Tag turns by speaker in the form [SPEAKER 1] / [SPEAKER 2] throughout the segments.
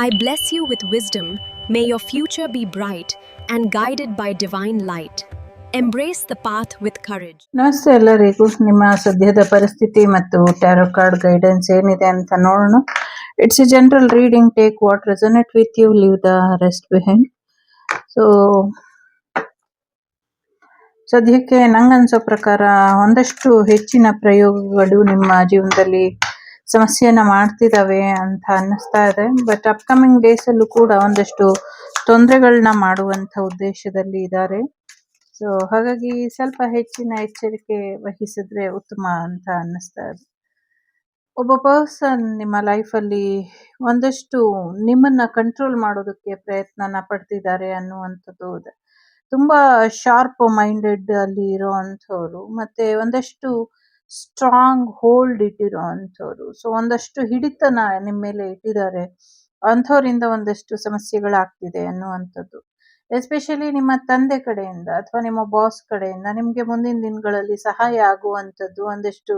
[SPEAKER 1] I bless you with wisdom. May your future be bright and guided by divine light. Embrace the path with courage.
[SPEAKER 2] ನಮಸ್ತೆ ಎಲ್ಲರಿಗೂ. ನಿಮ್ಮ ಸದ್ಯದ ಪರಿಸ್ಥಿತಿ ಮತ್ತು tarot card guidance ಏನಿದೆ ಅಂತ ನೋಡೋಣ. It's a general reading. Take what resonate with you, leave the rest behind. So ಸದ್ಯಕ್ಕೆ ನಂಗನ್ಸೋ ಪ್ರಕಾರ ಒಂದಷ್ಟು ಹೆಚ್ಚಿನ ಪ್ರಯೋಗಗಳು ನಿಮ್ಮ ಜೀವನದಲ್ಲಿ ಸಮಸ್ಯೆಯನ್ನ ಮಾಡ್ತಿದ್ದಾವೆ ಅಂತ ಅನ್ನಿಸ್ತಾ ಇದೆ. ಬಟ್ ಅಪ್ಕಮಿಂಗ್ ಡೇಸ್ ಅಲ್ಲೂ ಕೂಡ ಒಂದಷ್ಟು ತೊಂದರೆಗಳನ್ನ ಮಾಡುವಂತ ಉದ್ದೇಶದಲ್ಲಿ ಇದ್ದಾರೆ. ಸೊ ಹಾಗಾಗಿ ಸ್ವಲ್ಪ ಹೆಚ್ಚಿನ ಎಚ್ಚರಿಕೆ ವಹಿಸಿದ್ರೆ ಉತ್ತಮ ಅಂತ ಅನ್ನಿಸ್ತಾ ಇದೆ. ಒಬ್ಬ ಪರ್ಸನ್ ನಿಮ್ಮ ಲೈಫಲ್ಲಿ ಒಂದಷ್ಟು ನಿಮ್ಮನ್ನ ಕಂಟ್ರೋಲ್ ಮಾಡೋದಕ್ಕೆ ಪ್ರಯತ್ನನ ಪಡ್ತಿದ್ದಾರೆ ಅನ್ನುವಂಥದ್ದು ಇದೆ. ತುಂಬಾ ಶಾರ್ಪ್ ಮೈಂಡೆಡ್ ಅಲ್ಲಿ ಇರೋ ಅಂಥವ್ರು, ಮತ್ತೆ ಒಂದಷ್ಟು ಸ್ಟ್ರಾಂಗ್ ಹೋಲ್ಡ್ ಇಟ್ಟಿರೋ ಅಂಥವ್ರು. ಸೊ ಒಂದಷ್ಟು ಹಿಡಿತನ ನಿಮ್ಮ ಮೇಲೆ ಇಟ್ಟಿದ್ದಾರೆ. ಅಂಥವರಿಂದ ಒಂದಷ್ಟು ಸಮಸ್ಯೆಗಳಾಗ್ತಿದೆ ಅನ್ನುವಂಥದ್ದು. ಎಸ್ಪೆಷಲಿ ನಿಮ್ಮ ತಂದೆ ಕಡೆಯಿಂದ ಅಥವಾ ನಿಮ್ಮ ಬಾಸ್ ಕಡೆಯಿಂದ ನಿಮ್ಗೆ ಮುಂದಿನ ದಿನಗಳಲ್ಲಿ ಸಹಾಯ ಆಗುವಂಥದ್ದು ಒಂದಷ್ಟು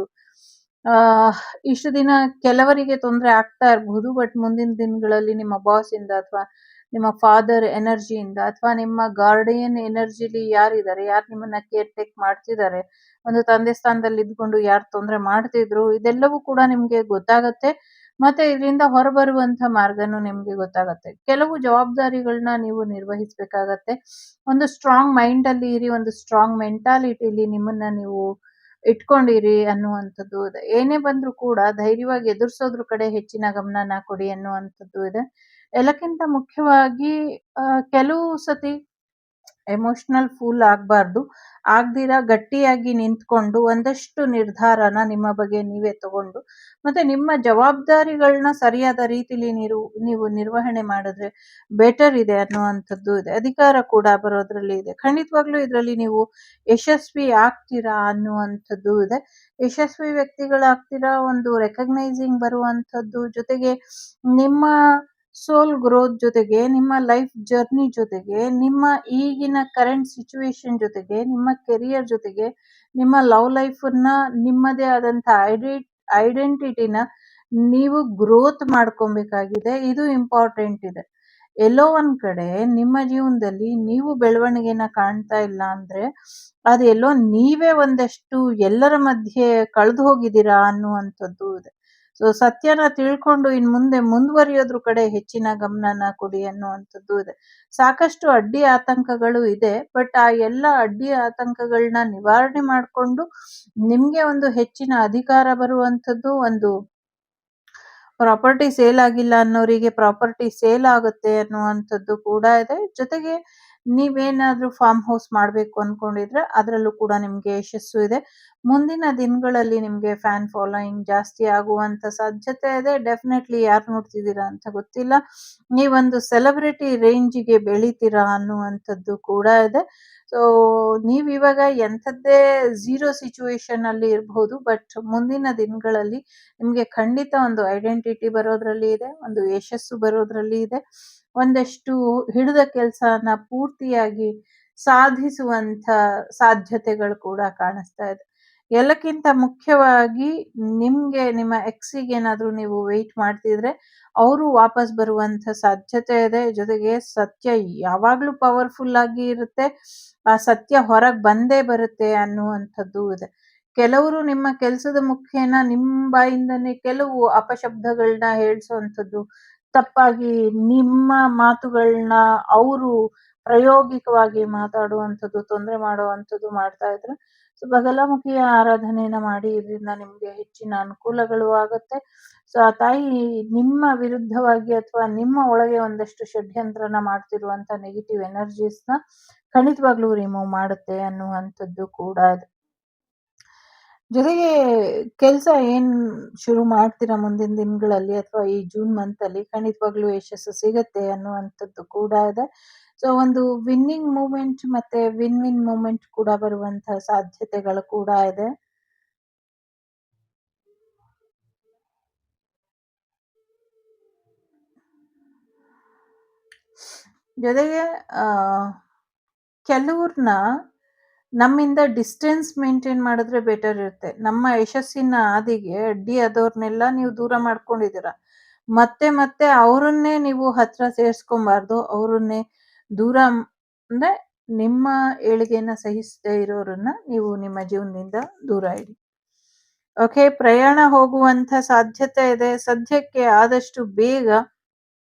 [SPEAKER 2] ಇಷ್ಟು ದಿನ ಕೆಲವರಿಗೆ ತೊಂದರೆ ಆಗ್ತಾ ಇರಬಹುದು. ಬಟ್ ಮುಂದಿನ ದಿನಗಳಲ್ಲಿ ನಿಮ್ಮ ಬಾಸ್ ಇಂದ ಅಥವಾ ನಿಮ್ಮ ಫಾದರ್ ಎನರ್ಜಿಯಿಂದ ಅಥವಾ ನಿಮ್ಮ ಗಾರ್ಡಿಯನ್ ಎನರ್ಜಿಲಿ ಯಾರಿದ್ದಾರೆ, ಯಾರು ನಿಮ್ಮನ್ನ ಕೇರ್ ಟೇಕ್ ಮಾಡ್ತಿದ್ದಾರೆ, ಒಂದು ತಂದೆ ಸ್ಥಾನದಲ್ಲಿ ಇದ್ಕೊಂಡು ಯಾರು ತೊಂದರೆ ಮಾಡ್ತಿದ್ರು, ಇದೆಲ್ಲವೂ ಕೂಡ ನಿಮ್ಗೆ ಗೊತ್ತಾಗತ್ತೆ. ಮತ್ತೆ ಇದರಿಂದ ಹೊರಬರುವಂತ ಮಾರ್ಗನೂ ನಿಮ್ಗೆ ಗೊತ್ತಾಗತ್ತೆ. ಕೆಲವು ಜವಾಬ್ದಾರಿಗಳನ್ನ ನೀವು ನಿರ್ವಹಿಸ್ಬೇಕಾಗತ್ತೆ. ಒಂದು ಸ್ಟ್ರಾಂಗ್ ಮೈಂಡ್ ಅಲ್ಲಿ ಇರಿ, ಒಂದು ಸ್ಟ್ರಾಂಗ್ ಮೆಂಟಾಲಿಟಿಲಿ ನಿಮ್ಮನ್ನ ನೀವು ಇಟ್ಕೊಂಡಿರಿ ಅನ್ನುವಂಥದ್ದು ಇದೆ. ಏನೇ ಬಂದ್ರೂ ಕೂಡ ಧೈರ್ಯವಾಗಿ ಎದುರಿಸೋದ್ರ ಕಡೆ ಹೆಚ್ಚಿನ ಗಮನನ ಕೊಡಿ ಅನ್ನುವಂಥದ್ದು ಇದೆ. ಎಲ್ಲಕ್ಕಿಂತ ಮುಖ್ಯವಾಗಿ ಕೆಲವು ಸತಿ ಎಮೋಷನಲ್ ಫೂಲ್ ಆಗ್ಬಾರ್ದು. ಆಗ್ದಿರ ಗಟ್ಟಿಯಾಗಿ ನಿಂತ್ಕೊಂಡು ಒಂದಷ್ಟು ನಿರ್ಧಾರನ ನಿಮ್ಮ ಬಗ್ಗೆ ನೀವೇ ತಗೊಂಡು ಮತ್ತೆ ನಿಮ್ಮ ಜವಾಬ್ದಾರಿಗಳನ್ನ ಸರಿಯಾದ ರೀತಿಲಿ ನೀವು ನಿರ್ವಹಣೆ ಮಾಡಿದ್ರೆ ಬೆಟರ್ ಇದೆ ಅನ್ನುವಂಥದ್ದು ಇದೆ. ಅಧಿಕಾರ ಕೂಡ ಬರೋದ್ರಲ್ಲಿ ಇದೆ. ಖಂಡಿತವಾಗ್ಲೂ ಇದರಲ್ಲಿ ನೀವು ಯಶಸ್ವಿ ಆಗ್ತೀರಾ ಅನ್ನುವಂಥದ್ದು ಇದೆ. ಯಶಸ್ವಿ ವ್ಯಕ್ತಿಗಳಾಗ್ತೀರಾ, ಒಂದು ರೆಕಗ್ನೈಸಿಂಗ್ ಬರುವಂಥದ್ದು, ಜೊತೆಗೆ ನಿಮ್ಮ ಸೋಲ್ ಗ್ರೋತ್ ಜೊತೆಗೆ, ನಿಮ್ಮ ಲೈಫ್ ಜರ್ನಿ ಜೊತೆಗೆ, ನಿಮ್ಮ ಈಗಿನ ಕರೆಂಟ್ ಸಿಚುವೇಶನ್ ಜೊತೆಗೆ, ನಿಮ್ಮ ಕೆರಿಯರ್ ಜೊತೆಗೆ, ನಿಮ್ಮ ಲವ್ ಲೈಫನ್ನ ನಿಮ್ಮದೇ ಆದಂತ ಐಡೆಂಟಿಟಿನ ನೀವು ಗ್ರೋತ್ ಮಾಡ್ಕೊಬೇಕಾಗಿದೆ. ಇದು ಇಂಪಾರ್ಟೆಂಟ್ ಇದೆ. ಎಲ್ಲೋ ಒಂದ್ ಕಡೆ ನಿಮ್ಮ ಜೀವನದಲ್ಲಿ ನೀವು ಬೆಳವಣಿಗೆನ ಕಾಣ್ತಾ ಇಲ್ಲ ಅಂದ್ರೆ ಅದು ಎಲ್ಲೋ ನೀವೇ ಒಂದಷ್ಟು ಎಲ್ಲರ ಮಧ್ಯೆ ಕಳೆದು ಹೋಗಿದ್ದೀರಾ ಅನ್ನುವಂಥದ್ದು ಇದೆ. ಸೊ ಸತ್ಯನ ತಿಳ್ಕೊಂಡು ಇನ್ ಮುಂದೆ ಮುಂದುವರಿಯೋದ್ರ ಕಡೆ ಹೆಚ್ಚಿನ ಗಮನನ ಕೊಡಿ ಅನ್ನುವಂಥದ್ದು ಇದೆ. ಸಾಕಷ್ಟು ಅಡ್ಡಿ ಆತಂಕಗಳು ಇದೆ. ಬಟ್ ಆ ಎಲ್ಲ ಅಡ್ಡಿ ಆತಂಕಗಳನ್ನ ನಿವಾರಣೆ ಮಾಡಿಕೊಂಡು ನಿಮ್ಗೆ ಒಂದು ಹೆಚ್ಚಿನ ಅಧಿಕಾರ ಬರುವಂಥದ್ದು, ಒಂದು ಪ್ರಾಪರ್ಟಿ ಸೇಲ್ ಆಗಿಲ್ಲ ಅನ್ನೋರಿಗೆ ಪ್ರಾಪರ್ಟಿ ಸೇಲ್ ಆಗುತ್ತೆ ಅನ್ನುವಂಥದ್ದು ಕೂಡ ಇದೆ. ಜೊತೆಗೆ ನೀವೇನಾದ್ರೂ ಫಾರ್ಮ್ ಹೌಸ್ ಮಾಡ್ಬೇಕು ಅನ್ಕೊಂಡಿದ್ರೆ ಅದರಲ್ಲೂ ಕೂಡ ನಿಮ್ಗೆ ಯಶಸ್ಸು ಇದೆ. ಮುಂದಿನ ದಿನಗಳಲ್ಲಿ ನಿಮ್ಗೆ ಫ್ಯಾನ್ ಫಾಲೋಯಿಂಗ್ ಜಾಸ್ತಿ ಆಗುವಂತ ಸಾಧ್ಯತೆ ಇದೆ. ಡೆಫಿನೆಟ್ಲಿ ಯಾರು ನೋಡ್ತಿದ್ದೀರಾ ಅಂತ ಗೊತ್ತಿಲ್ಲ, ನೀವೊಂದು ಸೆಲೆಬ್ರಿಟಿ ರೇಂಜಿಗೆ ಬೆಳಿತೀರಾ ಅನ್ನುವಂಥದ್ದು ಕೂಡ ಇದೆ. ಸೊ ನೀವಿವಾಗ ಎಂಥದ್ದೇ ಝೀರೋ ಸಿಚುವೇಶನ್ ಅಲ್ಲಿ ಇರಬಹುದು, ಬಟ್ ಮುಂದಿನ ದಿನಗಳಲ್ಲಿ ನಿಮ್ಗೆ ಖಂಡಿತ ಒಂದು ಐಡೆಂಟಿಟಿ ಬರೋದ್ರಲ್ಲಿ ಇದೆ, ಒಂದು ಯಶಸ್ಸು ಬರೋದ್ರಲ್ಲಿ ಇದೆ. ಒಂದಷ್ಟು ಹಿಡಿದ ಕೆಲಸನ ಪೂರ್ತಿಯಾಗಿ ಸಾಧಿಸುವಂತ ಸಾಧ್ಯತೆಗಳು ಕೂಡ ಕಾಣಿಸ್ತಾ ಇದೆ. ಎಲ್ಲಕ್ಕಿಂತ ಮುಖ್ಯವಾಗಿ ನಿಮ್ಗೆ ನಿಮ್ಮ ಎಕ್ಸಿಗೆ ಏನಾದ್ರೂ ನೀವು ವೆಯ್ಟ್ ಮಾಡ್ತಿದ್ರೆ ಅವರು ವಾಪಸ್ ಬರುವಂತ ಸಾಧ್ಯತೆ ಇದೆ. ಜೊತೆಗೆ ಸತ್ಯ ಯಾವಾಗ್ಲೂ ಪವರ್ಫುಲ್ ಆಗಿ ಇರುತ್ತೆ. ಆ ಸತ್ಯ ಹೊರಗ್ ಬಂದೇ ಬರುತ್ತೆ ಅನ್ನುವಂಥದ್ದು ಇದೆ. ಕೆಲವರು ನಿಮ್ಮ ಕೆಲಸದ ಮುಖೇನ ನಿಮ್ಮ ಬಾಯಿಂದನೇ ಕೆಲವು ಅಪಶಬ್ದಗಳನ್ನ ಹೇಳ್ಸೋವಂಥದ್ದು, ತಪ್ಪಾಗಿ ನಿಮ್ಮ ಮಾತುಗಳನ್ನ ಅವರು ಪ್ರಾಯೋಗಿಕವಾಗಿ ಮಾತಾಡುವಂಥದ್ದು, ತೊಂದರೆ ಮಾಡುವಂಥದ್ದು ಮಾಡ್ತಾ ಇದ್ರೆ ಸೊ ಬಗಲಾಮುಖಿಯ ಆರಾಧನೆಯನ್ನ ಮಾಡಿ. ಇದರಿಂದ ನಿಮ್ಗೆ ಹೆಚ್ಚಿನ ಅನುಕೂಲಗಳು ಆಗುತ್ತೆ. ಸೊ ಆ ತಾಯಿ ನಿಮ್ಮ ವಿರುದ್ಧವಾಗಿ ಅಥವಾ ನಿಮ್ಮ ಒಳಗೆ ಒಂದಷ್ಟು ಷಡ್ಯಂತ್ರನ ಮಾಡ್ತಿರುವಂತ ನೆಗೆಟಿವ್ ಎನರ್ಜೀಸ್ನ ಖಂಡಿತವಾಗ್ಲೂ ರಿಮೂವ್ ಮಾಡುತ್ತೆ ಅನ್ನುವಂಥದ್ದು ಕೂಡ ಇದೆ. ಜೊತೆಗೆ ಕೆಲಸ ಏನ್ ಶುರು ಮಾಡ್ತೀರಾ ಮುಂದಿನ ದಿನಗಳಲ್ಲಿ ಅಥವಾ ಈ ಜೂನ್ ಮಂತ್ ಅಲ್ಲಿ ಖಂಡಿತವಾಗ್ಲೂ ಯಶಸ್ಸು ಸಿಗತ್ತೆ ಅನ್ನುವಂಥದ್ದು ಕೂಡ ಇದೆ. ಸೊ ಒಂದು ವಿನ್ನಿಂಗ್ ಮೂಮೆಂಟ್ ಮತ್ತೆ ವಿನ್ ಮೂಮೆಂಟ್ ಕೂಡ ಬರುವಂತಹ ಸಾಧ್ಯತೆಗಳು ಕೂಡ ಇದೆ. ಜೊತೆಗೆ ಕೆಲವ್ರನ್ನ ನಮ್ಮಿಂದ ಡಿಸ್ಟೆನ್ಸ್ ಮೇಂಟೈನ್ ಮಾಡಿದ್ರೆ ಬೆಟರ್ ಇರುತ್ತೆ. ನಮ್ಮ ಯಶಸ್ಸಿನ ಹಾದಿಗೆ ಅಡ್ಡಿ ಆದವ್ರನ್ನೆಲ್ಲ ನೀವು ದೂರ ಮಾಡ್ಕೊಂಡಿದ್ದೀರಾ. ಮತ್ತೆ ಮತ್ತೆ ಅವರನ್ನೇ ನೀವು ಹತ್ರ ಸೇರಿಸ್ಕೊಬಾರ್ದು. ಅವರನ್ನೇ ದೂರ ಅಂದ್ರೆ ನಿಮ್ಮ ಏಳಿಗೆನ ಸಹಿಸದೇ ಇರೋರನ್ನ ನೀವು ನಿಮ್ಮ ಜೀವನದಿಂದ ದೂರ ಇಡಿ. ಓಕೆ, ಪ್ರಯಾಣ ಹೋಗುವಂತ ಸಾಧ್ಯತೆ ಇದೆ. ಸದ್ಯಕ್ಕೆ ಆದಷ್ಟು ಬೇಗ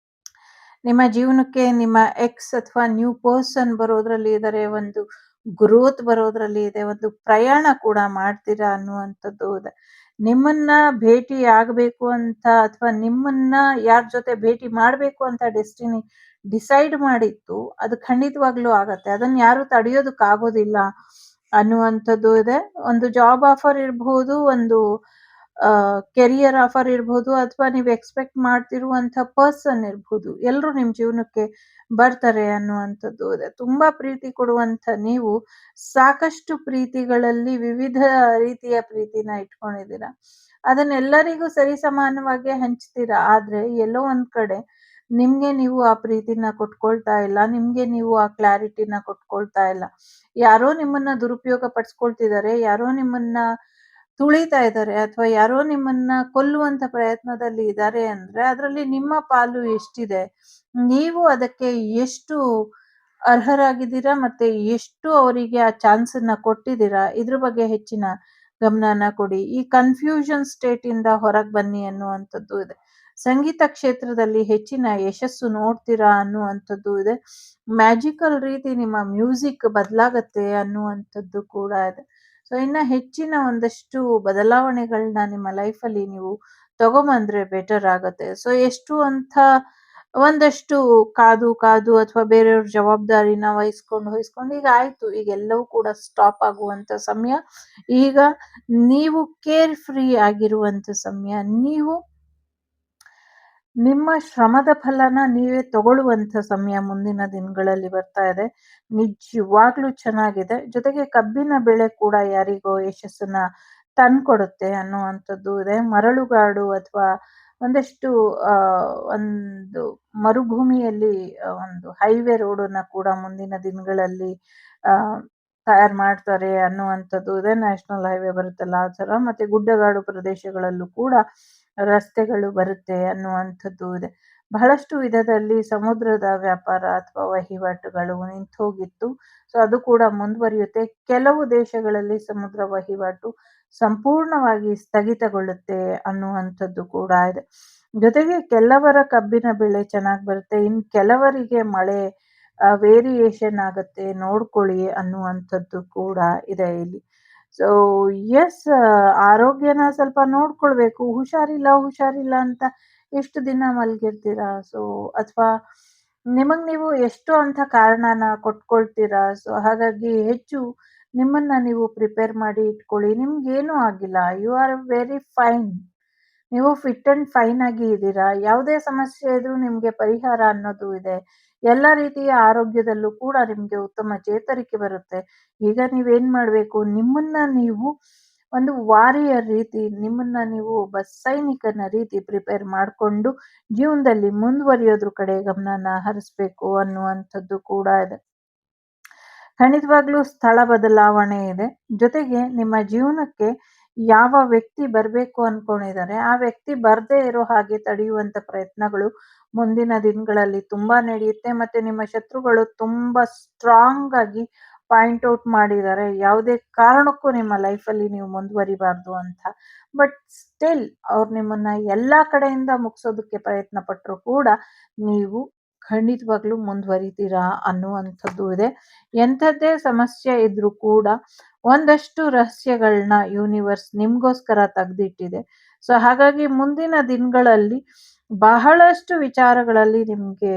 [SPEAKER 2] ನಿಮ್ಮ ಜೀವನಕ್ಕೆ ನಿಮ್ಮ ಎಕ್ಸ್ ಅಥವಾ ನ್ಯೂ ಪರ್ಸನ್ ಬರೋದ್ರಲ್ಲಿ ಇದ್ದಾರೆ, ಒಂದು ಗ್ರೋತ್ ಬರೋದ್ರಲ್ಲಿ ಇದೆ, ಒಂದು ಪ್ರಯಾಣ ಕೂಡ ಮಾಡ್ತೀರಾ ಅನ್ನುವಂಥದ್ದು ಇದೆ. ನಿಮ್ಮನ್ನ ಭೇಟಿ ಆಗಬೇಕು ಅಂತ ಅಥವಾ ನಿಮ್ಮನ್ನ ಯಾರ ಜೊತೆ ಭೇಟಿ ಮಾಡಬೇಕು ಅಂತ ಡೆಸ್ಟಿನಿ ಡಿಸೈಡ್ ಮಾಡಿತ್ತು, ಅದು ಖಂಡಿತವಾಗ್ಲೂ ಆಗತ್ತೆ. ಅದನ್ನ ಯಾರು ತಡೆಯೋದಕ್ಕಾಗೋದಿಲ್ಲ ಅನ್ನುವಂಥದ್ದು ಇದೆ. ಒಂದು ಜಾಬ್ ಆಫರ್ ಇರಬಹುದು, ಒಂದು ಕೆರಿಯರ್ ಆಫರ್ ಇರ್ಬೋದು, ಅಥವಾ ನೀವು ಎಕ್ಸ್ಪೆಕ್ಟ್ ಮಾಡ್ತಿರುವಂಥ ಪರ್ಸನ್ ಇರ್ಬೋದು, ಎಲ್ಲರೂ ನಿಮ್ಮ ಜೀವನಕ್ಕೆ ಬರ್ತಾರೆ ಅನ್ನುವಂಥದ್ದು ಇದೆ. ತುಂಬಾ ಪ್ರೀತಿ ಕೊಡುವಂಥ ನೀವು ಸಾಕಷ್ಟು ಪ್ರೀತಿಗಳಲ್ಲಿ ವಿವಿಧ ರೀತಿಯ ಪ್ರೀತಿನ ಇಟ್ಕೊಂಡಿದ್ದೀರಾ. ಅದನ್ನೆಲ್ಲರಿಗೂ ಸರಿಸಮಾನವಾಗಿ ಹಂಚ್ತೀರಾ. ಆದ್ರೆ ಎಲ್ಲೋ ಒಂದ್ ಕಡೆ ನಿಮ್ಗೆ ನೀವು ಆ ಪ್ರೀತಿನ ಕೊಟ್ಕೊಳ್ತಾ ಇಲ್ಲ, ನಿಮ್ಗೆ ನೀವು ಆ ಕ್ಲಾರಿಟಿನ ಕೊಟ್ಕೊಳ್ತಾ ಇಲ್ಲ. ಯಾರೋ ನಿಮ್ಮನ್ನ ದುರುಪಯೋಗ ಪಡಿಸ್ಕೊಳ್ತಿದ್ದಾರೆ, ಯಾರೋ ನಿಮ್ಮನ್ನ ತುಳಿತಾ ಇದ್ದಾರೆ, ಅಥವಾ ಯಾರೋ ನಿಮ್ಮನ್ನ ಕೊಲ್ಲುವಂತ ಪ್ರಯತ್ನದಲ್ಲಿ ಇದ್ದಾರೆ ಅಂದ್ರೆ ಅದರಲ್ಲಿ ನಿಮ್ಮ ಪಾಲು ಎಷ್ಟಿದೆ, ನೀವು ಅದಕ್ಕೆ ಎಷ್ಟು ಅರ್ಹರಾಗಿದ್ದೀರಾ, ಮತ್ತೆ ಎಷ್ಟು ಅವರಿಗೆ ಆ ಚಾನ್ಸ್ ಅನ್ನ ಕೊಟ್ಟಿದ್ದೀರಾ, ಇದ್ರ ಬಗ್ಗೆ ಹೆಚ್ಚಿನ ಗಮನನ ಕೊಡಿ. ಈ ಕನ್ಫ್ಯೂಷನ್ ಸ್ಟೇಟ್ ಇಂದ ಹೊರಗೆ ಬನ್ನಿ ಅನ್ನುವಂಥದ್ದು ಇದೆ. ಸಂಗೀತ ಕ್ಷೇತ್ರದಲ್ಲಿ ಹೆಚ್ಚಿನ ಯಶಸ್ಸು ನೋಡ್ತೀರಾ ಅನ್ನುವಂಥದ್ದು ಇದೆ. ಮ್ಯಾಜಿಕಲ್ ರೀತಿ ನಿಮ್ಮ ಮ್ಯೂಸಿಕ್ ಬದಲಾಗತ್ತೆ ಅನ್ನುವಂಥದ್ದು ಕೂಡ ಇದೆ. ಸೊ ಇನ್ನ ಹೆಚ್ಚಿನ ಒಂದಷ್ಟು ಬದಲಾವಣೆಗಳನ್ನ ನಿಮ್ಮ ಲೈಫಲ್ಲಿ ನೀವು ತಗೊಂಬಂದ್ರೆ ಬೆಟರ್ ಆಗತ್ತೆ. ಸೊ ಎಷ್ಟು ಅಂತ ಒಂದಷ್ಟು ಕಾದು ಕಾದು ಅಥವಾ ಬೇರೆಯವ್ರ ಜವಾಬ್ದಾರಿನ ವಹಿಸ್ಕೊಂಡು ಈಗ ಆಯ್ತು, ಈಗ ಎಲ್ಲವೂ ಕೂಡ ಸ್ಟಾಪ್ ಆಗುವಂತ ಸಮಯ. ಈಗ ನೀವು ಕೇರ್ ಫ್ರೀ ಆಗಿರುವಂತ ಸಮಯ. ನೀವು ನಿಮ್ಮ ಶ್ರಮದ ಫಲನ ನೀವೇ ತಗೊಳ್ಳುವಂತ ಸಮಯ ಮುಂದಿನ ದಿನಗಳಲ್ಲಿ ಬರ್ತಾ ಇದೆ. ನಿಜವಾಗ್ಲೂ ಚೆನ್ನಾಗಿದೆ. ಜೊತೆಗೆ ಕಬ್ಬಿನ ಬೆಳೆ ಕೂಡ ಯಾರಿಗೋ ಯಶಸ್ಸನ್ನ ತಂದ್ಕೊಡುತ್ತೆ ಅನ್ನುವಂಥದ್ದು ಇದೆ. ಮರಳುಗಾಡು ಅಥವಾ ಒಂದಷ್ಟು ಒಂದು ಮರುಭೂಮಿಯಲ್ಲಿ ಒಂದು ಹೈವೇ ರೋಡನ್ನ ಕೂಡ ಮುಂದಿನ ದಿನಗಳಲ್ಲಿ ಆ ತಯಾರು ಮಾಡ್ತಾರೆ ಅನ್ನುವಂಥದ್ದು ಇದೆ. ನ್ಯಾಷನಲ್ ಹೈವೇ ಬರುತ್ತಲ್ಲ ಆ ಥರ. ಮತ್ತೆ ಗುಡ್ಡಗಾಡು ಪ್ರದೇಶಗಳಲ್ಲೂ ಕೂಡ ರಸ್ತೆಗಳು ಬರುತ್ತೆ ಅನ್ನುವಂಥದ್ದು ಇದೆ. ಬಹಳಷ್ಟು ವಿಧದಲ್ಲಿ ಸಮುದ್ರದ ವ್ಯಾಪಾರ ಅಥವಾ ವಹಿವಾಟುಗಳು ನಿಂತು ಹೋಗಿತ್ತು. ಸೊ ಅದು ಕೂಡ ಮುಂದುವರಿಯುತ್ತೆ. ಕೆಲವು ದೇಶಗಳಲ್ಲಿ ಸಮುದ್ರ ವಹಿವಾಟು ಸಂಪೂರ್ಣವಾಗಿ ಸ್ಥಗಿತಗೊಳ್ಳುತ್ತೆ ಅನ್ನುವಂಥದ್ದು ಕೂಡ ಇದೆ. ಜೊತೆಗೆ ಕೆಲವರ ಕಬ್ಬಿನ ಬೆಳೆ ಚೆನ್ನಾಗಿ ಬರುತ್ತೆ, ಇನ್ ಕೆಲವರಿಗೆ ಮಳೆ ವೇರಿಯೇಷನ್ ಆಗತ್ತೆ, ನೋಡ್ಕೊಳ್ಳಿ ಅನ್ನುವಂಥದ್ದು ಕೂಡ ಇದೆ ಇಲ್ಲಿ. ಸೊ ಎಸ್, ಆರೋಗ್ಯನ ಸ್ವಲ್ಪ ನೋಡ್ಕೊಳ್ಬೇಕು. ಹುಷಾರಿಲ್ಲ ಅಂತ ಎಷ್ಟು ದಿನ ಮಲ್ಗಿರ್ತೀರಾ? ಸೊ ಅಥವಾ ನಿಮಗ್ ನೀವು ಎಷ್ಟು ಅಂತ ಕಾರಣನ ಕೊಟ್ಕೊಳ್ತೀರಾ? ಸೊ ಹಾಗಾಗಿ ಹೆಚ್ಚು ನಿಮ್ಮನ್ನ ನೀವು ಪ್ರಿಪೇರ್ ಮಾಡಿ ಇಟ್ಕೊಳ್ಳಿ. ನಿಮ್ಗೇನು ಆಗಿಲ್ಲ, ಯು ಆರ್ ವೆರಿ ಫೈನ್. ನೀವು ಫಿಟ್ ಅಂಡ್ ಫೈನ್ ಆಗಿ ಇದ್ದೀರಾ. ಯಾವುದೇ ಸಮಸ್ಯೆ ಇದ್ರೂ ನಿಮ್ಗೆ ಪರಿಹಾರ ಅನ್ನೋದು ಇದೆ. ಎಲ್ಲ ರೀತಿಯ ಆರೋಗ್ಯದಲ್ಲೂ ಕೂಡ ನಿಮ್ಗೆ ಉತ್ತಮ ಚೇತರಿಕೆ ಬರುತ್ತೆ. ಈಗ ನೀವೇನ್ ಮಾಡ್ಬೇಕು, ನಿಮ್ಮನ್ನ ನೀವು ಒಂದು ವಾರಿಯರ್ ರೀತಿ, ನಿಮ್ಮನ್ನ ನೀವು ಒಬ್ಬ ಸೈನಿಕನ ರೀತಿ ಪ್ರಿಪೇರ್ ಮಾಡಿಕೊಂಡು ಜೀವನದಲ್ಲಿ ಮುಂದುವರಿಯೋದ್ರ ಕಡೆ ಗಮನನ ಹರಿಸ್ಬೇಕು ಅನ್ನುವಂಥದ್ದು ಕೂಡ ಇದೆ. ಖಂಡಿತವಾಗ್ಲೂ ಸ್ಥಳ ಬದಲಾವಣೆ ಇದೆ. ಜೊತೆಗೆ ನಿಮ್ಮ ಜೀವನಕ್ಕೆ ಯಾವ ವ್ಯಕ್ತಿ ಬರ್ಬೇಕು ಅನ್ಕೊಂಡಿದ್ದಾರೆ, ಆ ವ್ಯಕ್ತಿ ಬರ್ದೇ ಇರೋ ಹಾಗೆ ತಡೆಯುವಂತ ಪ್ರಯತ್ನಗಳು ಮುಂದಿನ ದಿನಗಳಲ್ಲಿ ತುಂಬಾ ನಡೆಯುತ್ತೆ. ಮತ್ತೆ ನಿಮ್ಮ ಶತ್ರುಗಳು ತುಂಬಾ ಸ್ಟ್ರಾಂಗ್ ಆಗಿ ಪಾಯಿಂಟ್ ಔಟ್ ಮಾಡಿದ್ದಾರೆ, ಯಾವುದೇ ಕಾರಣಕ್ಕೂ ನಿಮ್ಮ ಲೈಫಲ್ಲಿ ನೀವು ಮುಂದುವರಿಬಾರ್ದು ಅಂತ. ಬಟ್ ಸ್ಟಿಲ್ ಅವ್ರು ನಿಮ್ಮನ್ನ ಎಲ್ಲಾ ಕಡೆಯಿಂದ ಮುಗಿಸೋದಕ್ಕೆ ಪ್ರಯತ್ನ ಪಟ್ಟರು ಕೂಡ ನೀವು ಖಂಡಿತವಾಗ್ಲೂ ಮುಂದುವರಿತೀರಾ ಅನ್ನುವಂಥದ್ದು ಇದೆ. ಎಂಥದ್ದೇ ಸಮಸ್ಯೆ ಇದ್ರೂ ಕೂಡ ಒಂದಷ್ಟು ರಹಸ್ಯಗಳನ್ನ ಯೂನಿವರ್ಸ್ ನಿಮ್ಗೋಸ್ಕರ ತೆಗ್ದಿಟ್ಟಿದೆ. ಸೊ ಹಾಗಾಗಿ ಮುಂದಿನ ದಿನಗಳಲ್ಲಿ ಬಹಳಷ್ಟು ವಿಚಾರಗಳಲ್ಲಿ ನಿಮ್ಗೆ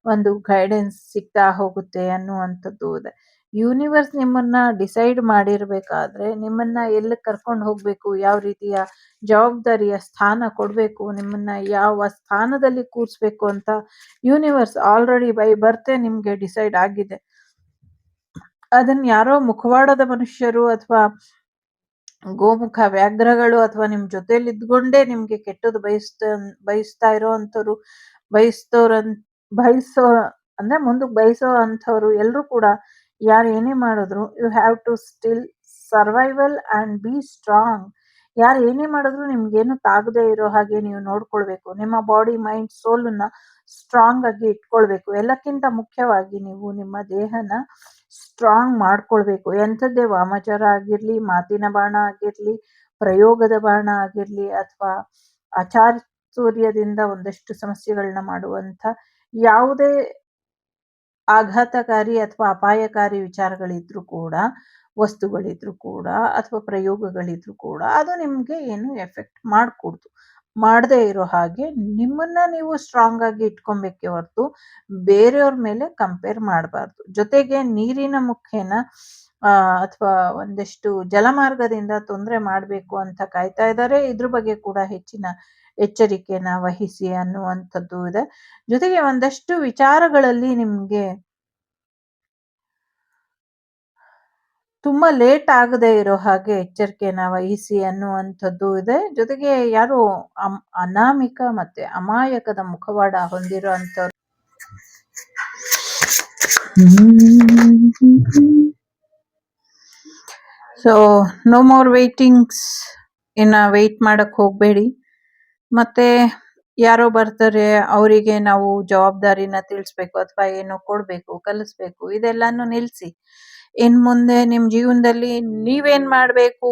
[SPEAKER 2] ಒಂದು ಗೈಡೆನ್ಸ್ ಸಿಗ್ತಾ ಹೋಗುತ್ತೆ ಅನ್ನುವಂಥದ್ದು ಇದೆ. ಯೂನಿವರ್ಸ್ ನಿಮ್ಮನ್ನ ಡಿಸೈಡ್ ಮಾಡಿರ್ಬೇಕಾದ್ರೆ ನಿಮ್ಮನ್ನ ಎಲ್ಲಿ ಕರ್ಕೊಂಡು ಹೋಗ್ಬೇಕು, ಯಾವ ರೀತಿಯ ಜವಾಬ್ದಾರಿಯ ಸ್ಥಾನ ಕೊಡ್ಬೇಕು, ನಿಮ್ಮನ್ನ ಯಾವ ಸ್ಥಾನದಲ್ಲಿ ಕೂರಿಸ್ಬೇಕು ಅಂತ ಯೂನಿವರ್ಸ್ ಆಲ್ರೆಡಿ ಬೈ ಬರ್ತೆ ನಿಮ್ಗೆ ಡಿಸೈಡ್ ಆಗಿದೆ. ಅದನ್ನ ಯಾರೋ ಮುಖವಾಡದ ಮನುಷ್ಯರು ಅಥವಾ ಗೋಮುಖ ವ್ಯಾಘ್ರಗಳು ಅಥವಾ ನಿಮ್ ಜೊತೆಲಿ ಇದ್ಕೊಂಡೇ ನಿಮ್ಗೆ ಕೆಟ್ಟದ್ದು ಬಯಸ್ತಾ ಇರೋ ಅಂಥವ್ರು, ಬಯಸೋ ಅಂದ್ರೆ ಮುಂದಕ್ಕೆ ಬಯಸೋ ಅಂಥವ್ರು ಎಲ್ರು ಕೂಡ ಯಾರು ಏನೇ ಮಾಡಿದ್ರು you have to still survival and be strong. ಯಾರು ಏನೇ ಮಾಡಿದ್ರು ನಿಮ್ಗೇನು ತಾಗದೇ ಇರೋ ಹಾಗೆ ನೀವು ನೋಡ್ಕೊಳ್ಬೇಕು. ನಿಮ್ಮ ಬಾಡಿ, ಮೈಂಡ್, ಸೋಲನ್ನ ಸ್ಟ್ರಾಂಗ್ ಆಗಿ ಇಟ್ಕೊಳ್ಬೇಕು. ಎಲ್ಲಕ್ಕಿಂತ ಮುಖ್ಯವಾಗಿ ನೀವು ನಿಮ್ಮ ದೇಹನ ಸ್ಟ್ರಾಂಗ್ ಮಾಡ್ಕೊಳ್ಬೇಕು. ಎಂಥದ್ದೇ ವಾಮಾಚಾರ ಆಗಿರ್ಲಿ, ಮಾತಿನ ಬಾಣ ಆಗಿರ್ಲಿ, ಪ್ರಯೋಗದ ಬಾಣ ಆಗಿರ್ಲಿ, ಅಥವಾ ಅಚಾತುರ್ಯದಿಂದ ಒಂದಷ್ಟು ಸಮಸ್ಯೆಗಳನ್ನ ಮಾಡುವಂಥ ಯಾವುದೇ ಆಘಾತಕಾರಿ ಅಥವಾ ಅಪಾಯಕಾರಿ ವಿಚಾರಗಳಿದ್ರೂ ಕೂಡ, ವಸ್ತುಗಳಿದ್ರೂ ಕೂಡ, ಅಥವಾ ಪ್ರಯೋಗಗಳಿದ್ರೂ ಕೂಡ ಅದು ನಿಮ್ಗೆ ಏನು ಎಫೆಕ್ಟ್ ಮಾಡಕೂಡ್ದು. ಮಾಡದೇ ಇರೋ ಹಾಗೆ ನಿಮ್ಮನ್ನ ನೀವು ಸ್ಟ್ರಾಂಗ್ ಆಗಿ ಇಟ್ಕೊಬೇಕೇ ಹೊರತು ಬೇರೆಯವ್ರ ಮೇಲೆ ಕಂಪೇರ್ ಮಾಡಬಾರ್ದು. ಜೊತೆಗೆ ನೀರಿನ ಮುಖೇನ ಅಥವಾ ಒಂದಷ್ಟು ಜಲಮಾರ್ಗದಿಂದ ತೊಂದರೆ ಮಾಡಬೇಕು ಅಂತ ಕಾಯ್ತಾ ಇದ್ದಾರೆ. ಇದ್ರ ಬಗ್ಗೆ ಕೂಡ ಹೆಚ್ಚಿನ ಎಚ್ಚರಿಕೆನ ವಹಿಸಿ ಅನ್ನುವಂಥದ್ದು ಇದೆ. ಜೊತೆಗೆ ಒಂದಷ್ಟು ವಿಚಾರಗಳಲ್ಲಿ ನಿಮ್ಗೆ ತುಂಬಾ ಲೇಟ್ ಆಗದೆ ಇರೋ ಹಾಗೆ ಎಚ್ಚರಿಕೆನ ವಹಿಸಿ ಅನ್ನುವಂಥದ್ದು ಇದೆ. ಜೊತೆಗೆ ಯಾರು ಅನಾಮಿಕ ಮತ್ತೆ ಅಮಾಯಕದ ಮುಖವಾಡ ಹೊಂದಿರೋ ಅಂಥವ್ರು ಸೊ ನೋ ಮೋರ್ ವೇಟಿಂಗ್ಸ್. ಇನ್ನ ವೇಟ್ ಮಾಡಕ್ ಹೋಗ್ಬೇಡಿ. ಮತ್ತೆ ಯಾರೋ ಬರ್ತಾರೆ, ಅವರಿಗೆ ನಾವು ಜವಾಬ್ದಾರಿನ ತಿಳಿಸ್ಬೇಕು ಅಥವಾ ಏನೋ ಕೊಡ್ಬೇಕು, ಕಲಿಸ್ಬೇಕು, ಇದೆಲ್ಲಾನು ನಿಲ್ಸಿ. ಇನ್ ಮುಂದೆ ನಿಮ್ ಜೀವನದಲ್ಲಿ ನೀವೇನ್ ಮಾಡ್ಬೇಕು,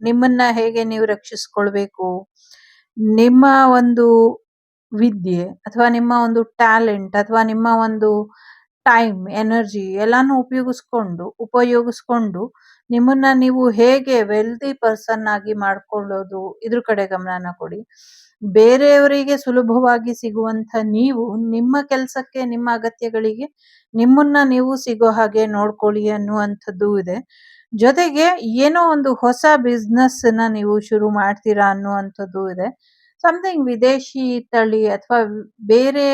[SPEAKER 2] ನಿಮ್ಮನ್ನ ಹೇಗೆ ನೀವು ರಕ್ಷಿಸ್ಕೊಳ್ಬೇಕು, ನಿಮ್ಮ ಒಂದು ವಿದ್ಯೆ ಅಥವಾ ನಿಮ್ಮ ಒಂದು ಟ್ಯಾಲೆಂಟ್ ಅಥವಾ ನಿಮ್ಮ ಒಂದು ಟೈಮ್, ಎನರ್ಜಿ ಎಲ್ಲಾನು ಉಪಯೋಗಿಸ್ಕೊಂಡು ನಿಮ್ಮನ್ನ ನೀವು ಹೇಗೆ ವೆಲ್ದಿ ಪರ್ಸನ್ ಆಗಿ ಮಾಡ್ಕೊಳ್ಳೋದು, ಇದ್ರ ಕಡೆ ಗಮನನ ಕೊಡಿ. ಬೇರೆಯವರಿಗೆ ಸುಲಭವಾಗಿ ಸಿಗುವಂತ ನೀವು ನಿಮ್ಮ ಕೆಲಸಕ್ಕೆ, ನಿಮ್ಮ ಅಗತ್ಯಗಳಿಗೆ ನಿಮ್ಮನ್ನ ನೀವು ಸಿಗೋ ಹಾಗೆ ನೋಡ್ಕೊಳ್ಳಿ ಅನ್ನುವಂಥದ್ದು ಇದೆ. ಜೊತೆಗೆ ಏನೋ ಒಂದು ಹೊಸ ಬಿಸ್ನೆಸ್ ನ ನೀವು ಶುರು ಮಾಡ್ತೀರಾ ಅನ್ನುವಂಥದ್ದು ಇದೆ. ಸಮಥಿಂಗ್ ವಿದೇಶಿ ತಳಿ ಅಥವಾ ಬೇರೆ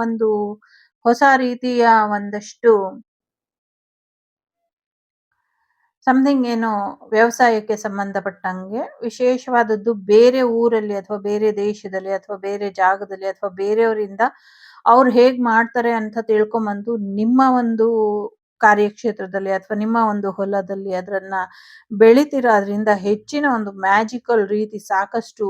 [SPEAKER 2] ಒಂದು ಹೊಸ ರೀತಿಯ ಒಂದಷ್ಟು ಸಮಥಿಂಗ್ ಏನೋ ವ್ಯವಸಾಯಕ್ಕೆ ಸಂಬಂಧಪಟ್ಟಂಗೆ ವಿಶೇಷವಾದದ್ದು ಬೇರೆ ಊರಲ್ಲಿ ಅಥವಾ ಬೇರೆ ದೇಶದಲ್ಲಿ ಅಥವಾ ಬೇರೆ ಜಾಗದಲ್ಲಿ ಅಥವಾ ಬೇರೆಯವರಿಂದ ಅವ್ರು ಹೇಗ್ ಮಾಡ್ತಾರೆ ಅಂತ ತಿಳ್ಕೊಂಬಂದು ನಿಮ್ಮ ಒಂದು ಕಾರ್ಯಕ್ಷೇತ್ರದಲ್ಲಿ ಅಥವಾ ನಿಮ್ಮ ಒಂದು ಹೊಲದಲ್ಲಿ ಅದನ್ನ ಬೆಳಿತೀರಾ. ಅದರಿಂದ ಹೆಚ್ಚಿನ ಒಂದು ಮ್ಯಾಜಿಕಲ್ ರೀತಿ ಸಾಕಷ್ಟು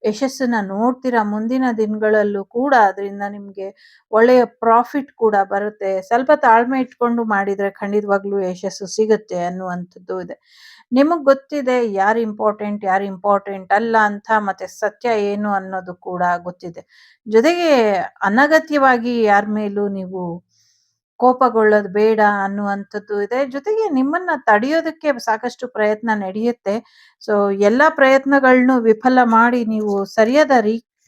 [SPEAKER 2] ಯಶಸ್ಸನ್ನ ನೋಡ್ತೀರಾ. ಮುಂದಿನ ದಿನಗಳಲ್ಲೂ ಕೂಡ ಅದರಿಂದ ನಿಮ್ಗೆ ಒಳ್ಳೆಯ ಪ್ರಾಫಿಟ್ ಕೂಡ ಬರುತ್ತೆ. ಸ್ವಲ್ಪ ತಾಳ್ಮೆ ಇಟ್ಕೊಂಡು ಮಾಡಿದ್ರೆ ಖಂಡಿತವಾಗ್ಲೂ ಯಶಸ್ಸು ಸಿಗುತ್ತೆ ಅನ್ನುವಂಥದ್ದು ಇದೆ. ನಿಮಗ್ ಗೊತ್ತಿದೆ ಯಾರು ಇಂಪಾರ್ಟೆಂಟ್ ಅಲ್ಲ ಅಂತ, ಮತ್ತೆ ಸತ್ಯ ಏನು ಅನ್ನೋದು ಕೂಡ ಗೊತ್ತಿದೆ. ಜೊತೆಗೆ ಅನಗತ್ಯವಾಗಿ ಯಾರ ಮೇಲೂ ನೀವು ಕೋಪಗೊಳ್ಳೋದು ಬೇಡ ಅನ್ನುವಂಥದ್ದು ಇದೆ. ಜೊತೆಗೆ ನಿಮ್ಮನ್ನ ತಡೆಯೋದಕ್ಕೆ ಸಾಕಷ್ಟು ಪ್ರಯತ್ನ ನಡೆಯುತ್ತೆ. ಸೊ ಎಲ್ಲಾ ಪ್ರಯತ್ನಗಳನ್ನು ವಿಫಲ ಮಾಡಿ ನೀವು ಸರಿಯಾದ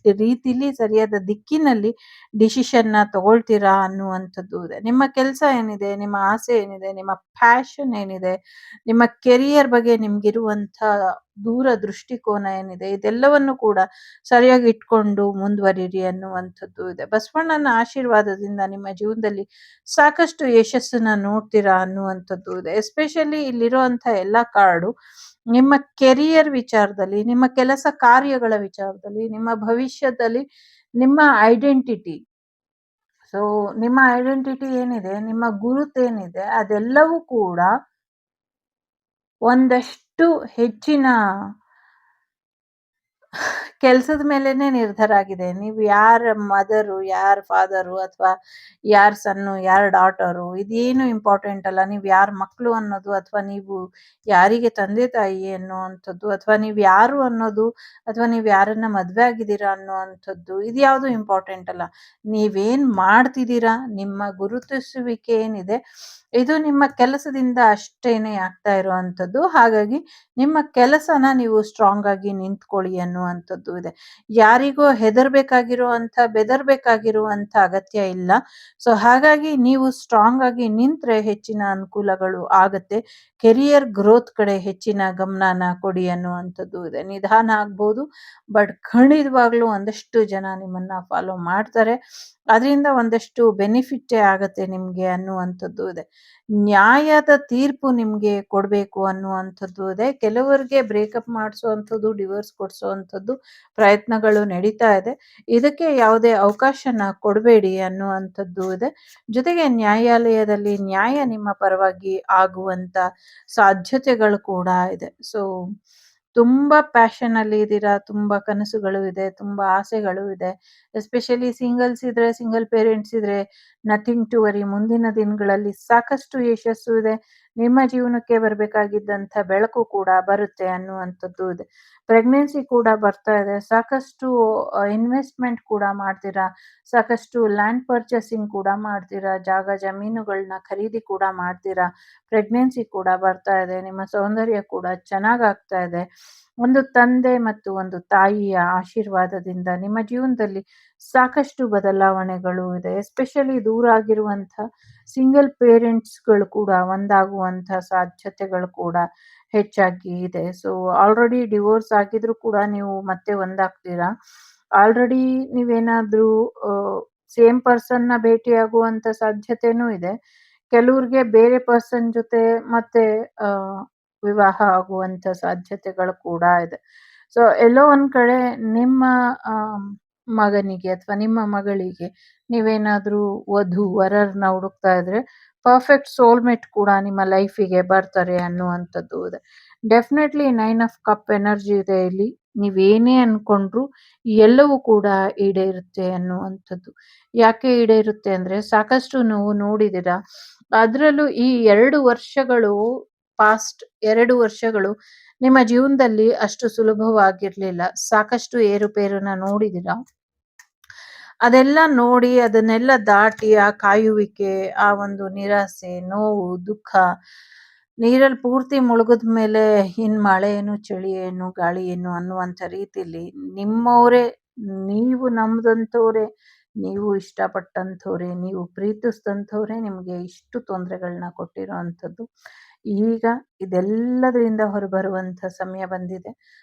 [SPEAKER 2] ರೀತಿಲಿ ಸರಿಯಾದ ದಿಕ್ಕಿನಲ್ಲಿ ಡಿಸಿಷನ್ ನ ತಗೊಳ್ತೀರಾ ಅನ್ನುವಂಥದ್ದು ಇದೆ. ನಿಮ್ಮ ಕೆಲಸ ಏನಿದೆ, ನಿಮ್ಮ ಆಸೆ ಏನಿದೆ, ನಿಮ್ಮ ಪ್ಯಾಷನ್ ಏನಿದೆ, ನಿಮ್ಮ ಕೆರಿಯರ್ ಬಗ್ಗೆ ನಿಮ್ಗಿರುವಂತ ದೂರ ದೃಷ್ಟಿಕೋನ ಏನಿದೆ, ಇದೆಲ್ಲವನ್ನು ಕೂಡ ಸರಿಯಾಗಿ ಇಟ್ಕೊಂಡು ಮುಂದುವರಿರಿ ಅನ್ನುವಂಥದ್ದು ಇದೆ. ಬಸವಣ್ಣನ ಆಶೀರ್ವಾದದಿಂದ ನಿಮ್ಮ ಜೀವನದಲ್ಲಿ ಸಾಕಷ್ಟು ಯಶಸ್ಸನ್ನ ನೋಡ್ತೀರಾ ಅನ್ನುವಂಥದ್ದು ಇದೆ. ಎಸ್ಪೆಷಲಿ ಇಲ್ಲಿರುವಂತ ಎಲ್ಲಾ ಕಾರ್ಡು ನಿಮ್ಮ ಕೆರಿಯರ್ ವಿಚಾರದಲ್ಲಿ, ನಿಮ್ಮ ಕೆಲಸ ಕಾರ್ಯಗಳ ವಿಚಾರದಲ್ಲಿ, ನಿಮ್ಮ ಭವಿಷ್ಯದಲ್ಲಿ, ನಿಮ್ಮ ಐಡೆಂಟಿಟಿ. ಸೊ ನಿಮ್ಮ ಐಡೆಂಟಿಟಿ ಏನಿದೆ, ನಿಮ್ಮ ಗುರುತೇನಿದೆ, ಅದೆಲ್ಲವೂ ಕೂಡ ಒಂದಷ್ಟು ಹೆಚ್ಚಿನ ಕೆಲ್ಸದ ಮೇಲೆನೆ ನಿರ್ಧಾರ ಆಗಿದೆ. ನೀವು ಯಾರ ಮದರು, ಯಾರ ಫಾದರು, ಅಥವಾ ಯಾರ ಸನ್ನು, ಯಾರ ಡಾಟರು, ಇದೇನು ಇಂಪಾರ್ಟೆಂಟ್ ಅಲ್ಲ. ನೀವು ಯಾರ ಮಕ್ಕಳು ಅನ್ನೋದು, ಅಥವಾ ನೀವು ಯಾರಿಗೆ ತಂದೆ ತಾಯಿ ಅನ್ನುವಂಥದ್ದು, ಅಥವಾ ನೀವು ಯಾರು ಅನ್ನೋದು, ಅಥವಾ ನೀವು ಯಾರನ್ನ ಮದ್ವೆ ಆಗಿದ್ದೀರಾ ಅನ್ನುವಂಥದ್ದು, ಇದ್ಯಾವುದು ಇಂಪಾರ್ಟೆಂಟ್ ಅಲ್ಲ. ನೀವೇನ್ ಮಾಡ್ತಿದ್ದೀರಾ, ನಿಮ್ಮ ಗುರುತಿಸುವಿಕೆ ಏನಿದೆ, ಇದು ನಿಮ್ಮ ಕೆಲಸದಿಂದ ಅಷ್ಟೇನೆ ಆಗ್ತಾ ಇರುವಂಥದ್ದು. ಹಾಗಾಗಿ ನಿಮ್ಮ ಕೆಲಸನ ನೀವು ಸ್ಟ್ರಾಂಗ್ ಆಗಿ ನಿಂತ್ಕೊಳ್ಳಿ ಅನ್ನುವಂಥದ್ದು ಇದೆ. ಯಾರಿಗೋ ಬೆದರ್ಬೇಕಾಗಿರುವಂತ ಅಗತ್ಯ ಇಲ್ಲ. ಸೊ ಹಾಗಾಗಿ ನೀವು ಸ್ಟ್ರಾಂಗ್ ಆಗಿ ನಿಂತ್ರೆ ಹೆಚ್ಚಿನ ಅನುಕೂಲಗಳು ಆಗತ್ತೆ. ಕೆರಿಯರ್ ಗ್ರೋತ್ ಕಡೆ ಹೆಚ್ಚಿನ ಗಮನನ ಕೊಡಿ ಅನ್ನುವಂಥದ್ದು ಇದೆ. ನಿಧಾನ ಆಗ್ಬೋದು, ಬಟ್ ಖಂಡಿತವಾಗ್ಲೂ ಒಂದಷ್ಟು ಜನ ನಿಮ್ಮನ್ನ ಫಾಲೋ ಮಾಡ್ತಾರೆ. ಅದರಿಂದ ಒಂದಷ್ಟು ಬೆನಿಫಿಟ್ ಆಗತ್ತೆ ನಿಮ್ಗೆ ಅನ್ನುವಂಥದ್ದು ಇದೆ. ನ್ಯಾಯದ ತೀರ್ಪು ನಿಮ್ಗೆ ಕೊಡ್ಬೇಕು ಅನ್ನುವಂಥದ್ದು ಇದೆ. ಕೆಲವರಿಗೆ ಬ್ರೇಕಪ್ ಮಾಡಿಸುವಂಥದ್ದು, ಡಿವೋರ್ಸ್ ಕೊಡಿಸುವಂಥದ್ದು ಪ್ರಯತ್ನಗಳು ನಡೀತಾ ಇದೆ. ಇದಕ್ಕೆ ಯಾವುದೇ ಅವಕಾಶನ ಕೊಡಬೇಡಿ ಅನ್ನುವಂಥದ್ದು ಇದೆ. ಜೊತೆಗೆ ನ್ಯಾಯಾಲಯದಲ್ಲಿ ನ್ಯಾಯ ನಿಮ್ಮ ಪರವಾಗಿ ಆಗುವಂತ ಸಾಧ್ಯತೆಗಳು ಕೂಡ ಇದೆ. ಸೊ ತುಂಬಾ ಪ್ಯಾಷನ್ ಅಲ್ಲಿ ಇದ್ದೀರಾ, ತುಂಬಾ ಕನಸುಗಳು ಇದೆ, ತುಂಬಾ ಆಸೆಗಳು ಇದೆ. ಎಸ್ಪೆಷಲಿ ಸಿಂಗಲ್ಸ್ ಇದ್ರೆ, ಸಿಂಗಲ್ ಪೇರೆಂಟ್ಸ್ ಇದ್ರೆ ನಥಿಂಗ್ ಟು ವರಿ. ಮುಂದಿನ ದಿನಗಳಲ್ಲಿ ಸಾಕಷ್ಟು ಯಶಸ್ಸು ಇದೆ. ನಿಮ್ಮ ಜೀವನಕ್ಕೆ ಬರಬೇಕಾಗಿದ್ದಂಥ ಬೆಳಕು ಕೂಡ ಬರುತ್ತೆ ಅನ್ನುವಂಥದ್ದು ಇದೆ. ಪ್ರೆಗ್ನೆನ್ಸಿ ಕೂಡ ಬರ್ತಾ ಇದೆ. ಸಾಕಷ್ಟು ಇನ್ವೆಸ್ಟ್ಮೆಂಟ್ ಕೂಡ ಮಾಡ್ತೀರಾ, ಸಾಕಷ್ಟು ಲ್ಯಾಂಡ್ ಪರ್ಚೇಸಿಂಗ್ ಕೂಡ ಮಾಡ್ತೀರಾ, ಜಾಗ ಜಮೀನುಗಳನ್ನ ಖರೀದಿ ಕೂಡ ಮಾಡ್ತೀರಾ. ಪ್ರೆಗ್ನೆನ್ಸಿ ಕೂಡ ಬರ್ತಾ ಇದೆ. ನಿಮ್ಮ ಸೌಂದರ್ಯ ಕೂಡ ಚೆನ್ನಾಗಾಗ್ತಾ ಇದೆ. ಒಂದು ತಂದೆ ಮತ್ತು ಒಂದು ತಾಯಿಯ ಆಶೀರ್ವಾದದಿಂದ ನಿಮ್ಮ ಜೀವನದಲ್ಲಿ ಸಾಕಷ್ಟು ಬದಲಾವಣೆಗಳು ಇದೆ. ಎಸ್ಪೆಷಲಿ ದೂರ ಆಗಿರುವಂಥ ಸಿಂಗಲ್ ಪೇರೆಂಟ್ಸ್ಗಳು ಕೂಡ ಒಂದಾಗುವಂಥ ಸಾಧ್ಯತೆಗಳು ಕೂಡ ಹೆಚ್ಚಾಗಿ ಇದೆ. ಸೊ ಆಲ್ರೆಡಿ ಡಿವೋರ್ಸ್ ಆಗಿದ್ರು ಕೂಡ ನೀವು ಮತ್ತೆ ಒಂದಾಗ್ತೀರಾ. ಆಲ್ರೆಡಿ ನೀವೇನಾದ್ರೂ ಸೇಮ್ ಪರ್ಸನ್ನ ಭೇಟಿಯಾಗುವಂಥ ಸಾಧ್ಯತೆನೂ ಇದೆ. ಕೆಲವ್ರಿಗೆ ಬೇರೆ ಪರ್ಸನ್ ಜೊತೆ ಮತ್ತೆ ವಿವಾಹ ಆಗುವಂಥ ಸಾಧ್ಯತೆಗಳು ಕೂಡ ಇದೆ. ಸೊ ಎಲ್ಲೋ ಒಂದ್ ಕಡೆ ನಿಮ್ಮ ಮಗನಿಗೆ ಅಥವಾ ನಿಮ್ಮ ಮಗಳಿಗೆ ನೀವೇನಾದ್ರೂ ವಧು-ವರರನ್ನ ಹುಡುಕ್ತಾ ಇದ್ರೆ ಪರ್ಫೆಕ್ಟ್ ಸೋಲ್ಮೇಟ್ ಕೂಡ ನಿಮ್ಮ ಲೈಫಿಗೆ ಬರ್ತಾರೆ ಅನ್ನುವಂಥದ್ದು ಇದೆ. ಡೆಫಿನೆಟ್ಲಿ 9 ಆಫ್ ಕಪ್ ಎನರ್ಜಿ ಇದೆ ಇಲ್ಲಿ. ನೀವೇನೇ ಅನ್ಕೊಂಡ್ರು ಎಲ್ಲವೂ ಕೂಡ ಈಡೇರುತ್ತೆ ಅನ್ನುವಂಥದ್ದು. ಯಾಕೆ ಈಡೇರುತ್ತೆ ಅಂದ್ರೆ ಸಾಕಷ್ಟು ನೀವು ನೋಡಿದ್ದೀರಾ. ಅದರಲ್ಲೂ ಈ 2 ವರ್ಷಗಳು, ಪಾಸ್ಟ್ 2 ವರ್ಷಗಳು ನಿಮ್ಮ ಜೀವನದಲ್ಲಿ ಅಷ್ಟು ಸುಲಭವಾಗಿರ್ಲಿಲ್ಲ. ಸಾಕಷ್ಟು ಏರುಪೇರನ್ನ ನೋಡಿದ್ದೀರಾ. ಅದೆಲ್ಲ ನೋಡಿ ಅದನ್ನೆಲ್ಲ ದಾಟಿ ಆ ಕಾಯುವಿಕೆ, ಆ ಒಂದು ನಿರಾಸೆ, ನೋವು, ದುಃಖ, ನೀರಲ್ಲಿ ಪೂರ್ತಿ ಮುಳುಗಿದ ಮೇಲೆ ಇನ್ ಮಳೆ ಏನು, ಚಳಿ ಏನು, ಗಾಳಿ ಏನು ಅನ್ನುವಂಥ ರೀತಿಲಿ ನಿಮ್ಮವರೇ, ನೀವು ನಂಬದಂಥವ್ರೆ, ನೀವು ಇಷ್ಟಪಟ್ಟಂಥವ್ರೆ, ನೀವು ಪ್ರೀತಿಸಿದಂಥವ್ರೆ ನಿಮಗೆ ಇಷ್ಟು ತೊಂದರೆಗಳನ್ನ ಕೊಟ್ಟಿರೋ ಅಂಥದ್ದು. ಈಗ ಇದೆಲ್ಲದರಿಂದ ಹೊರಬರುವಂಥ ಸಮಯ ಬಂದಿದೆ.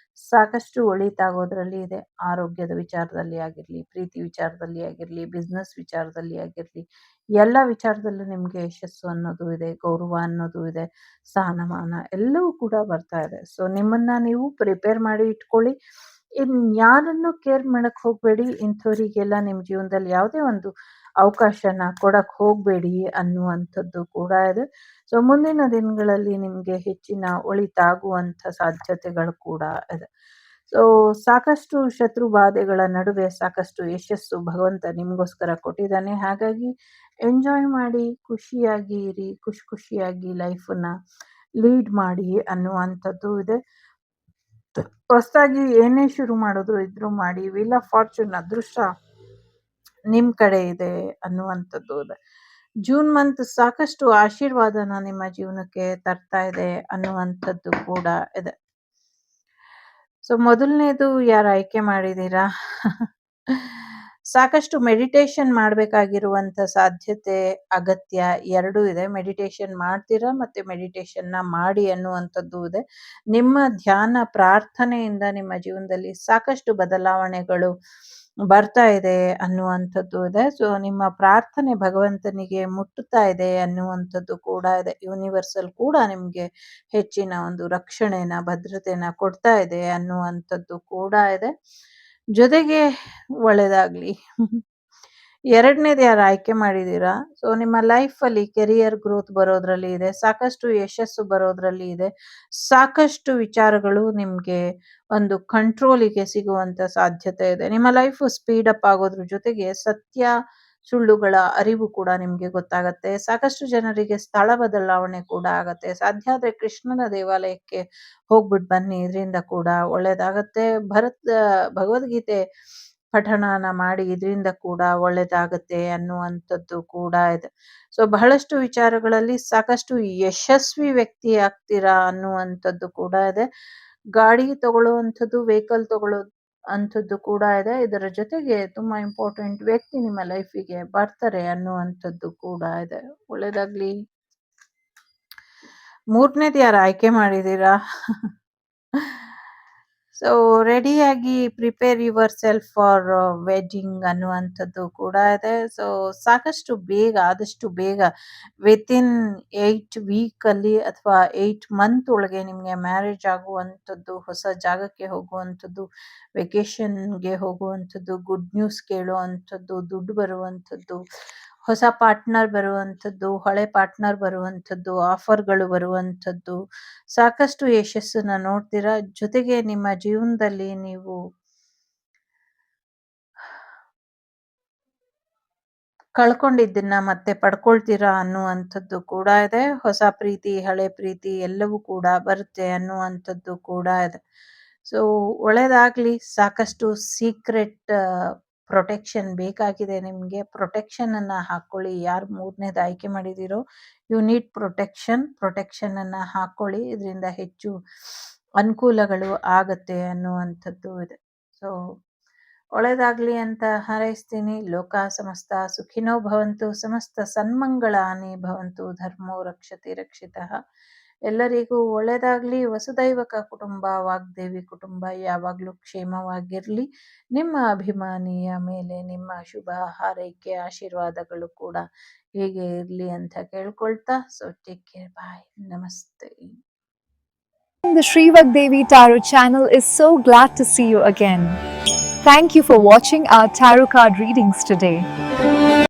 [SPEAKER 2] ಸಾಕಷ್ಟು ಒಳಿತಾಗೋದ್ರಲ್ಲಿ ಇದೆ. ಆರೋಗ್ಯದ ವಿಚಾರದಲ್ಲಿ ಆಗಿರಲಿ, ಪ್ರೀತಿ ವಿಚಾರದಲ್ಲಿ ಆಗಿರಲಿ, ಬಿಸ್ನೆಸ್ ವಿಚಾರದಲ್ಲಿ ಆಗಿರಲಿ, ಎಲ್ಲ ವಿಚಾರದಲ್ಲೂ ನಿಮಗೆ ಯಶಸ್ಸು ಅನ್ನೋದು ಇದೆ, ಗೌರವ ಅನ್ನೋದು ಇದೆ, ಸ್ಥಾನಮಾನ ಎಲ್ಲವೂ ಕೂಡ ಬರ್ತಾ ಇದೆ. ಸೊ ನಿಮ್ಮನ್ನ ನೀವು ಪ್ರಿಪೇರ್ ಮಾಡಿ ಇಟ್ಕೊಳ್ಳಿ. ಯಾರನ್ನು ಕೇರ್ ಮಾಡಕ್ ಹೋಗ್ಬೇಡಿ. ಇಂಥವರಿಗೆಲ್ಲ ನಿಮ್ಮ ಜೀವನದಲ್ಲಿ ಯಾವುದೇ ಒಂದು ಅವಕಾಶನ ಕೊಡಕ್ ಹೋಗ್ಬೇಡಿ ಅನ್ನುವಂಥದ್ದು ಕೂಡ ಇದೆ. ಸೊ ಮುಂದಿನ ದಿನಗಳಲ್ಲಿ ನಿಮಗೆ ಹೆಚ್ಚಿನ ಒಳಿತಾಗುವಂಥ ಸಾಧ್ಯತೆಗಳು ಕೂಡ ಇದೆ. ಸೊ ಸಾಕಷ್ಟು ಶತ್ರು ಬಾಧೆಗಳ ನಡುವೆ ಸಾಕಷ್ಟು ಯಶಸ್ಸು ಭಗವಂತ ನಿಮಗೋಸ್ಕರ ಕೊಟ್ಟಿದ್ದಾನೆ. ಹಾಗಾಗಿ ಎಂಜಾಯ್ ಮಾಡಿ, ಖುಷಿಯಾಗಿ ಇರಿ, ಖುಷಿಯಾಗಿ ಲೈಫನ್ನ ಲೀಡ್ ಮಾಡಿ ಅನ್ನುವಂಥದ್ದು ಇದೆ. ಹೊಸದಾಗಿ ಏನೇ ಶುರು ಮಾಡಿದ್ರು ಇದ್ರು ಮಾಡಿ, ವೀಲ್ ಆಫ್ ಫಾರ್ಚೂನ್ ಅದೃಷ್ಟ ನಿಮ್ ಕಡೆ ಇದೆ ಅನ್ನುವಂಥದ್ದು ಇದೆ. ಜೂನ್ ಮಂತ್ ಸಾಕಷ್ಟು ಆಶೀರ್ವಾದನ ನಿಮ್ಮ ಜೀವನಕ್ಕೆ ತರ್ತಾ ಇದೆ ಅನ್ನುವಂಥದ್ದು ಕೂಡ ಇದೆ. ಸೊ ಮೊದಲನೇದು ಯಾರು ಆಯ್ಕೆ ಮಾಡಿದ್ದೀರಾ? ಸಾಕಷ್ಟು ಮೆಡಿಟೇಷನ್ ಮಾಡಬೇಕಾಗಿರುವಂಥ ಸಾಧ್ಯತೆ, ಅಗತ್ಯ ಎರಡೂ ಇದೆ. ಮೆಡಿಟೇಷನ್ ಮಾಡ್ತೀರಾ ಮತ್ತೆ ಮೆಡಿಟೇಷನ್ನ ಮಾಡಿ ಅನ್ನುವಂಥದ್ದು ಇದೆ. ನಿಮ್ಮ ಧ್ಯಾನ ಪ್ರಾರ್ಥನೆಯಿಂದ ನಿಮ್ಮ ಜೀವನದಲ್ಲಿ ಸಾಕಷ್ಟು ಬದಲಾವಣೆಗಳು ಬರ್ತಾ ಇದೆ ಅನ್ನುವಂಥದ್ದು ಇದೆ. ಸೊ ನಿಮ್ಮ ಪ್ರಾರ್ಥನೆ ಭಗವಂತನಿಗೆ ಮುಟ್ಟುತ್ತಾ ಇದೆ ಅನ್ನುವಂಥದ್ದು ಕೂಡ ಇದೆ. ಯೂನಿವರ್ಸಲ್ ಕೂಡ ನಿಮಗೆ ಹೆಚ್ಚಿನ ಒಂದು ರಕ್ಷಣೆನ, ಭದ್ರತೆನ ಕೊಡ್ತಾ ಇದೆ ಅನ್ನುವಂಥದ್ದು ಕೂಡ ಇದೆ. ಜೊತೆಗೆ ಒಳ್ಳೆಯದಾಗ್ಲಿ. ಎರಡನೇದು ಯಾರು ಆಯ್ಕೆ ಮಾಡಿದ್ದೀರಾ? ಸೊ ನಿಮ್ಮ ಲೈಫಲ್ಲಿ ಕೆರಿಯರ್ ಗ್ರೋತ್ ಬರೋದ್ರಲ್ಲಿ ಇದೆ, ಸಾಕಷ್ಟು ಯಶಸ್ಸು ಬರೋದ್ರಲ್ಲಿ ಇದೆ, ಸಾಕಷ್ಟು ವಿಚಾರಗಳು ನಿಮಗೆ ಒಂದು ಕಂಟ್ರೋಲಿಗೆ ಸಿಗುವಂಥ ಸಾಧ್ಯತೆ ಇದೆ. ನಿಮ್ಮ ಲೈಫು ಸ್ಪೀಡ್ ಅಪ್ ಆಗೋದ್ರ ಜೊತೆಗೆ ಸತ್ಯ ಸುಳ್ಳುಗಳ ಅರಿವು ಕೂಡ ನಿಮಗೆ ಗೊತ್ತಾಗತ್ತೆ. ಸಾಕಷ್ಟು ಜನರಿಗೆ ಸ್ಥಳ ಬದಲಾವಣೆ ಕೂಡ ಆಗತ್ತೆ. ಸಾಧ್ಯ ಆದರೆ ಕೃಷ್ಣನ ದೇವಾಲಯಕ್ಕೆ ಹೋಗ್ಬಿಟ್ಟು ಬನ್ನಿ, ಇದರಿಂದ ಕೂಡ ಒಳ್ಳೇದಾಗತ್ತೆ. ಭಗವದ್ಗೀತೆ ಪಠಣನ ಮಾಡಿ, ಇದರಿಂದ ಕೂಡ ಒಳ್ಳೇದಾಗತ್ತೆ ಅನ್ನುವಂಥದ್ದು ಕೂಡ ಇದೆ. ಸೊ ಬಹಳಷ್ಟು ವಿಚಾರಗಳಲ್ಲಿ ಸಾಕಷ್ಟು ಯಶಸ್ವಿ ವ್ಯಕ್ತಿ ಆಗ್ತೀರಾ ಅನ್ನುವಂಥದ್ದು ಕೂಡ ಇದೆ. ಗಾಡಿ ತಗೊಳ್ಳುವಂಥದ್ದು, ವೆಹಿಕಲ್ ತಗೊಳ್ಳೋ ಅಂಥದ್ದು ಕೂಡ ಇದೆ. ಇದರ ಜೊತೆಗೆ ತುಂಬಾ ಇಂಪಾರ್ಟೆಂಟ್ ವ್ಯಕ್ತಿ ನಿಮ್ಮ ಲೈಫಿಗೆ ಬರ್ತಾರೆ ಅನ್ನುವಂಥದ್ದು ಕೂಡ ಇದೆ. ಒಳ್ಳೇದಾಗ್ಲಿ. ಮೂರನೇದು ಯಾರು ಆಯ್ಕೆ ಮಾಡಿದ್ದೀರಾ? ಸೊ ರೆಡಿಯಾಗಿ prepare your self for wedding ಅನ್ನುವಂಥದ್ದು ಕೂಡ ಇದೆ. ಸೊ ಸಾಕಷ್ಟು ಬೇಗ, ಆದಷ್ಟು ಬೇಗ ವಿತಿನ್ 8 ವೀಕಲ್ಲಿ ಅಥವಾ 8 ಮಂತ್ ಒಳಗೆ ನಿಮಗೆ ಮ್ಯಾರೇಜ್ ಆಗುವಂಥದ್ದು, ಹೊಸ ಜಾಗಕ್ಕೆ ಹೋಗುವಂಥದ್ದು, ವೆಕೇಷನ್ಗೆ ಹೋಗುವಂಥದ್ದು, ಗುಡ್ ನ್ಯೂಸ್ ಕೇಳುವಂಥದ್ದು, ದುಡ್ಡು ಬರುವಂಥದ್ದು, ಹೊಸ ಪಾರ್ಟ್ನರ್ ಬರುವಂಥದ್ದು, ಹಳೆ ಪಾರ್ಟ್ನರ್ ಬರುವಂಥದ್ದು, ಆಫರ್‌ಗಳು ಬರುವಂಥದ್ದು, ಸಾಕಷ್ಟು ಯಶಸ್ಸನ್ನ ನೋಡ್ತೀರಾ. ಜೊತೆಗೆ ನಿಮ್ಮ ಜೀವನದಲ್ಲಿ ನೀವು ಕಳ್ಕೊಂಡಿದ್ದನ್ನ ಮತ್ತೆ ಪಡ್ಕೊಳ್ತೀರಾ ಅನ್ನುವಂಥದ್ದು ಕೂಡ ಇದೆ. ಹೊಸ ಪ್ರೀತಿ, ಹಳೆ ಪ್ರೀತಿ ಎಲ್ಲವೂ ಕೂಡ ಬರುತ್ತೆ ಅನ್ನುವಂಥದ್ದು ಕೂಡ ಇದೆ. ಸೊ ಒಳ್ಳೆಯದಾಗ್ಲಿ. ಸಾಕಷ್ಟು ಸೀಕ್ರೆಟ್ ಪ್ರೊಟೆಕ್ಷನ್ ಬೇಕಾಗಿದೆ ನಿಮ್ಗೆ. ಪ್ರೊಟೆಕ್ಷನ್ ಅನ್ನ ಹಾಕ್ಕೊಳ್ಳಿ. ಯಾರು 3ನೇದು ಆಯ್ಕೆ ಮಾಡಿದಿರೋ ಯು ನೀಡ್ ಪ್ರೊಟೆಕ್ಷನ್. ಪ್ರೊಟೆಕ್ಷನ್ ಅನ್ನ ಹಾಕ್ಕೊಳ್ಳಿ. ಇದರಿಂದ ಹೆಚ್ಚು ಅನುಕೂಲಗಳು ಆಗತ್ತೆ ಅನ್ನುವಂಥದ್ದು ಇದೆ. ಸೊ ಒಳ್ಳೆಯದಾಗ್ಲಿ ಅಂತ ಹಾರೈಸ್ತೀನಿ. ಲೋಕ ಸಮಸ್ತ ಸುಖಿನೋ ಭವಂತು. ಸಮಸ್ತ ಸನ್ಮಂಗಳಾನಿ ಭವಂತು. ಧರ್ಮೋ ರಕ್ಷತಿ ರಕ್ಷಿತಃ. ಎಲ್ಲರಿಗೂ ಒಳ್ಳೆಯದಾಗ್ಲಿ. ವಸುದೈವಕ ಕುಟುಂಬ, ವಾಗ್ದೇವಿ ಕುಟುಂಬ ಯಾವಾಗಲೂ ಕ್ಷೇಮವಾಗಿರಲಿ. ನಿಮ್ಮ ಅಭಿಮಾನಿಯ ಮೇಲೆ ನಿಮ್ಮ ಶುಭ ಹಾರೈಕೆ ಆಶೀರ್ವಾದಗಳು ಕೂಡ ಹೀಗೆ ಇರಲಿ ಅಂತ ಕೇಳ್ಕೊಳ್ತಾ, ಸೊ ಟೇಕ್ ಕೇರ್. ಬಾಯ್. ನಮಸ್ತೆ.
[SPEAKER 3] The Shrivak Devi Tarot channel is so glad to see you again. Thank you for watching our tarot card readings today.